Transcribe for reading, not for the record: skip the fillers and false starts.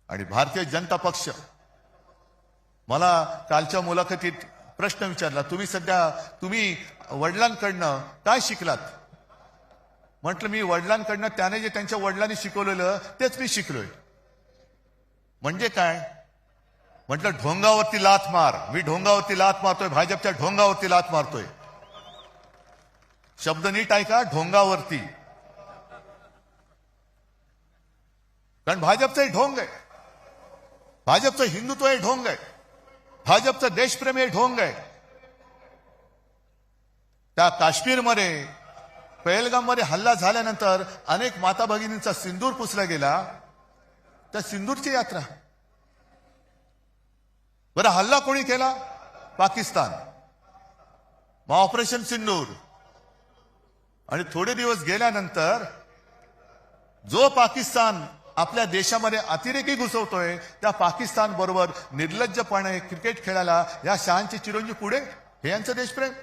आणि भारतीय जनता पक्ष मला कालच्या मुलाखतीत प्रश्न विचारला, तुम्ही वडिलांकडनं काय शिकलात? म्हटलं मी वडिलांकडनं त्याने जे त्यांच्या वडिलांनी शिकवलेलं तेच मी शिकलोय. म्हणजे काय? म्हटलं ढोंगावरती लाथ मार. मी ढोंगावरती लाथ मारतोय, भाजपच्या ढोंगावरती लाथ मारतोय. शब्द नीट ऐका, ढोंगावरती. कारण भाजपचं हे ढोंग आहे, भाजपचं हिंदुत्व हे ढोंग आहे, भाजपचं देशप्रेम हे ढोंग आहे. त्या काश्मीरमध्ये पहलगाममध्ये हल्ला झाल्यानंतर अनेक माता भगिनींचा सिंदूर पुसला गेला. त्या सिंदूरची यात्रा. बरं हल्ला कोणी केला? पाकिस्तान. मग ऑपरेशन सिंदूर. आणि थोडे दिवस गेल्यानंतर जो पाकिस्तान आपल्या देशामध्ये अतिरेकी घुसवतोय त्या पाकिस्तान बरोबर निर्लज्जपणे क्रिकेट खेळायला या शहांचे चिरंजीव पुढे. हे यांचं देशप्रेम.